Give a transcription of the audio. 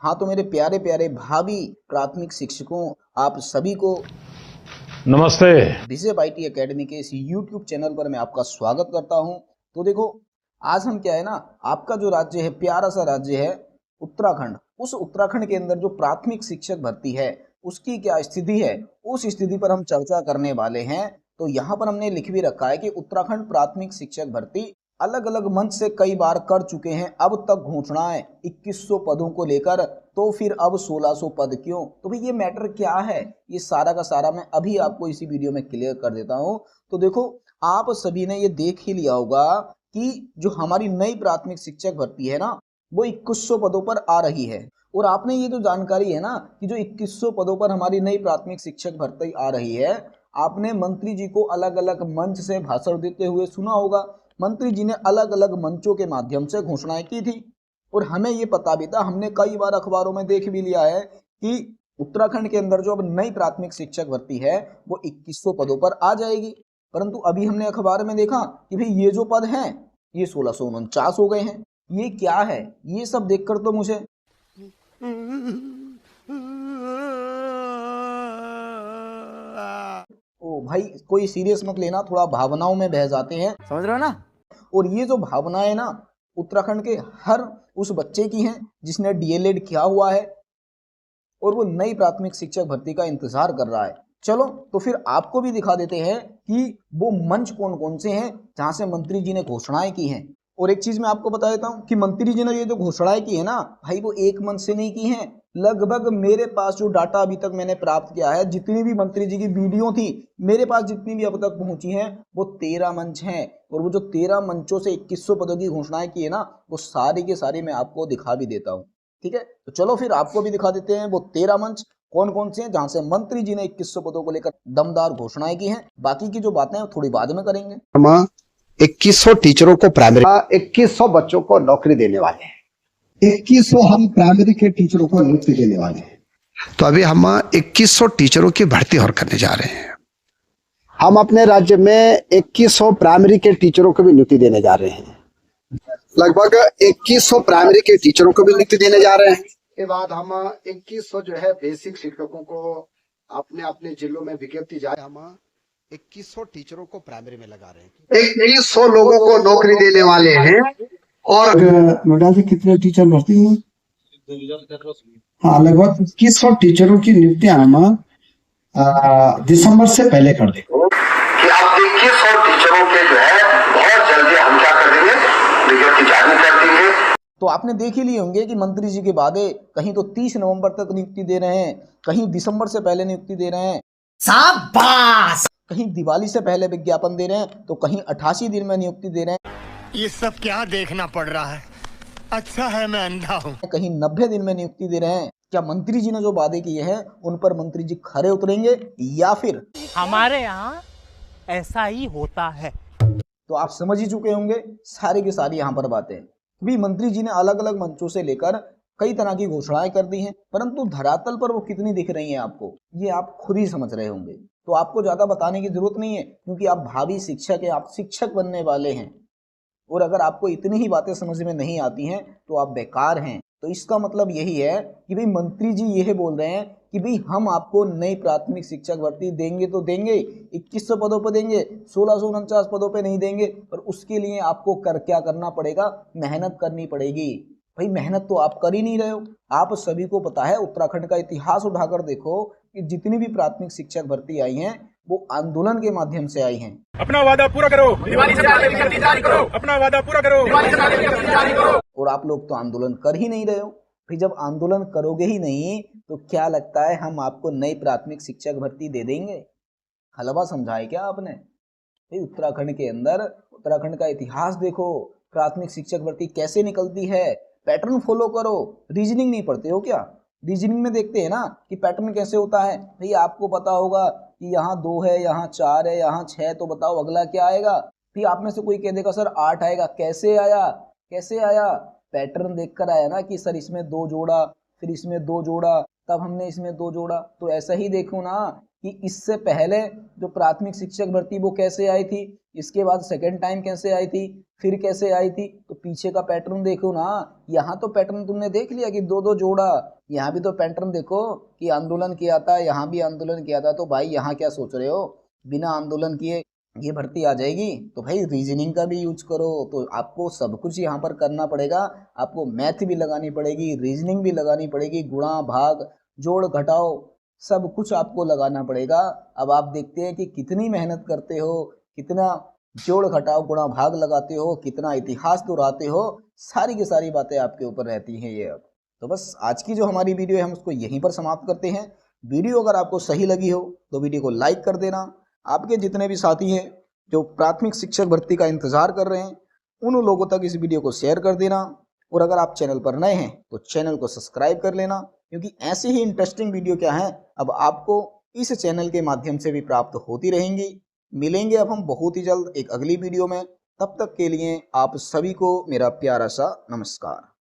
हाँ तो मेरे प्यारे प्यारे भावी प्राथमिक शिक्षकों, आप सभी को नमस्ते। विजय आईटी एकेडमी के इस यूट्यूब चैनल पर मैं आपका स्वागत करता हूं। तो देखो, आज हम क्या है ना, आपका जो राज्य है, प्यारा सा राज्य है उत्तराखंड, उस उत्तराखंड के अंदर जो प्राथमिक शिक्षक भर्ती है उसकी क्या स्थिति है, उस स्थिति पर हम चर्चा करने वाले हैं। तो यहाँ पर हमने लिख भी रखा है कि उत्तराखंड प्राथमिक शिक्षक भर्ती अलग अलग मंच से कई बार कर चुके हैं, अब तक घोषणाएं 2100 पदों को लेकर, तो फिर अब 1600 पद क्यों? तो भाई ये मैटर क्या है, ये सारा का सारा मैं अभी आपको इसी वीडियो में क्लियर कर देता हूं। तो देखो, आप सभी ने ये देख ही लिया होगा कि जो हमारी नई प्राथमिक शिक्षक भर्ती है ना, वो 2100 पदों पर आ रही है। और आपने ये जो जानकारी है ना कि जो 2100 पदों पर हमारी नई प्राथमिक शिक्षक भर्ती आ रही है, आपने मंत्री जी को अलग अलग मंच से भाषण देते हुए सुना होगा। मंत्री जी ने अलग अलग मंचों के माध्यम से घोषणाएं की थी और हमें ये पता भी था, हमने कई बार अखबारों में देख भी लिया है कि उत्तराखंड के अंदर जो अब नई प्राथमिक शिक्षक भर्ती है वो 2100 पदों पर आ जाएगी। परंतु अभी हमने अखबार में देखा कि भाई ये जो पद हैं ये 1649 हो गए हैं। ये क्या है? ये सब देखकर तो मुझे ओ भाई, कोई सीरियस मत लेना, थोड़ा भावनाओं में बह जाते हैं, समझ रहे हो ना। और ये जो भावनाएं ना उत्तराखंड के हर उस बच्चे की हैं जिसने डीएलएड किया हुआ है और वो नई प्राथमिक शिक्षक भर्ती का इंतजार कर रहा है। चलो तो फिर आपको भी दिखा देते हैं कि वो मंच कौन कौन से हैं जहां से मंत्री जी ने घोषणाएं की हैं। और एक चीज मैं आपको बता देता हूं कि मंत्री जी ने ये जो घोषणाएं की है ना भाई, वो एक मंच से नहीं की हैं। लगभग मेरे पास जो डाटा अभी तक मैंने प्राप्त किया है, जितनी भी मंत्री जी की वीडियो थी मेरे पास, जितनी भी अब तक पहुंची हैं, वो 13 मंच हैं। और वो जो 13 मंचों से 2100 पदों की घोषणाएं की है ना, वो सारी के सारी मैं आपको दिखा भी देता हूँ। ठीक है, तो चलो फिर आपको भी दिखा देते हैं वो 13 मंच कौन कौन से हैं जहां से मंत्री जी ने 2100 पदों को लेकर दमदार घोषणाएं की हैं। बाकी की जो बातें हैं थोड़ी बाद में करेंगे। हम 2100 टीचरों को प्राइमरी 2100 बच्चों को नौकरी देने वाले हैं। 2100 हम प्राइमरी के टीचरों को नियुक्ति देने वाले हैं। तो अभी हम 2100 टीचरों की भर्ती और करने जा रहे हैं। हम अपने राज्य में 2100 प्राइमरी के टीचरों को भी नियुक्ति देने जा रहे हैं। लगभग 2100 प्राइमरी के टीचरों को भी नियुक्ति देने जा रहे हैं। के बाद हम 2100 जो है बेसिक शिक्षकों को अपने अपने जिलों में विज्ञप्ति जारी, हम 2100 टीचरों को प्राइमरी में लगा रहे हैं। 2100 लोगों को नौकरी देने वाले हैं। और नोएडा से कितने टीचर भर्ती हुए? हाँ, लगभग 2100 टीचरों की नियुक्ति हम दिसंबर से पहले कर देंगे। कि आप 2100 टीचरों के जो है बहुत जल्दी हम क्या कर देंगे, विज्ञप्ति जारी कर देंगे। तो आपने देख ही लिए होंगे कि मंत्री जी के वादे कहीं तो 30 नवंबर तक नियुक्ति दे रहे हैं, कहीं दिसंबर से पहले नियुक्ति दे रहे हैं, शाबाश, कहीं दिवाली से पहले विज्ञापन दे रहे हैं, तो कहीं 88 दिन में नियुक्ति दे रहे हैं। ये सब क्या देखना पड़ रहा है? अच्छा है मैं अंधा हूँ। कहीं 90 दिन में नियुक्ति दे रहे हैं। क्या मंत्री जी ने जो वादे किए हैं उन पर मंत्री जी खरे उतरेंगे या फिर हमारे यहाँ ऐसा ही होता है? तो आप समझ ही चुके होंगे सारी की सारी यहाँ पर बातें। भी मंत्री जी ने अलग अलग मंचों से लेकर कई तरह की घोषणाएं कर दी हैं, परंतु धरातल पर वो कितनी दिख रही हैं आपको, ये आप खुद ही समझ रहे होंगे। तो आपको ज्यादा बताने की जरूरत नहीं है, क्योंकि आप भावी शिक्षक हैं, आप शिक्षक बनने वाले हैं। और अगर आपको इतनी ही बातें समझ में नहीं आती हैं तो आप बेकार हैं। तो इसका मतलब यही है कि भाई मंत्री जी यह बोल रहे हैं कि भाई हम आपको नई प्राथमिक शिक्षक भर्ती देंगे तो देंगे, 2100 पदों पर देंगे, 1649 पदों पे नहीं देंगे। पर उसके लिए आपको क्या करना पड़ेगा? मेहनत करनी पड़ेगी। भाई मेहनत तो आप कर ही नहीं रहे हो। आप सभी को पता है, उत्तराखंड का इतिहास उठाकर देखो कि जितनी भी प्राथमिक शिक्षक भर्ती आई हैं वो आंदोलन के माध्यम से आई हैं। अपना वादा पूरा करो, दिवाली से पहले विज्ञप्ति जारी करो। अपना वादा पूरा करो, दिवाली से पहले विज्ञप्ति जारी करो। और आप लोग तो आंदोलन कर ही नहीं रहे हो। फिर जब आंदोलन करोगे ही नहीं तो क्या लगता है हम आपको नई प्राथमिक शिक्षक भर्ती दे देंगे? हलवा समझाए क्या आपने? भाई उत्तराखंड के अंदर, उत्तराखंड का इतिहास देखो, प्राथमिक शिक्षक भर्ती कैसे निकलती है, पैटर्न फॉलो करो। रीजनिंग नहीं पढ़ते हो क्या? रीजनिंग में देखते हैं ना कि पैटर्न कैसे होता है। भाई आपको पता होगा कि यहाँ 2 है, यहाँ 4 है, यहाँ 6, तो बताओ अगला क्या आएगा? फिर आप में से कोई कह देगा सर 8 आएगा। कैसे आया? कैसे आया? पैटर्न देखकर आया ना कि सर इसमें 2 जोड़ा, फिर इसमें 2 जोड़ा, तब हमने इसमें 2 जोड़ा। तो ऐसा ही देखो ना कि इससे पहले जो प्राथमिक शिक्षक भर्ती वो कैसे आई थी, इसके बाद सेकंड टाइम कैसे आई थी, फिर कैसे आई थी। तो पीछे का पैटर्न देखो ना, यहाँ तो पैटर्न तुमने देख लिया कि दो दो जोड़ा, यहाँ भी तो पैटर्न देखो कि आंदोलन किया था, यहाँ भी आंदोलन किया था। तो भाई यहाँ क्या सोच रहे हो, बिना आंदोलन किए ये भर्ती आ जाएगी? तो भाई रीजनिंग का भी यूज करो। तो आपको सब कुछ यहाँ पर करना पड़ेगा, आपको मैथ भी लगानी पड़ेगी, रीजनिंग भी लगानी पड़ेगी, गुणा भाग जोड़ घटाओ सब कुछ आपको लगाना पड़ेगा। अब आप देखते हैं कि कितनी मेहनत करते हो, कितना जोड़ घटाओ गुणा भाग लगाते हो, कितना इतिहास दोहराते हो, सारी की सारी बातें आपके ऊपर रहती हैं ये। अब तो बस आज की जो हमारी वीडियो है हम उसको यहीं पर समाप्त करते हैं। वीडियो अगर आपको सही लगी हो तो वीडियो को लाइक कर देना। आपके जितने भी साथी हैं जो प्राथमिक शिक्षक भर्ती का इंतजार कर रहे हैं उन लोगों तक इस वीडियो को शेयर कर देना। और अगर आप चैनल पर नए हैं तो चैनल को सब्सक्राइब कर लेना, क्योंकि ऐसी ही इंटरेस्टिंग वीडियो क्या है अब आपको इस चैनल के माध्यम से भी प्राप्त होती रहेंगी। मिलेंगे अब हम बहुत ही जल्द एक अगली वीडियो में। तब तक के लिए आप सभी को मेरा प्यारा सा नमस्कार।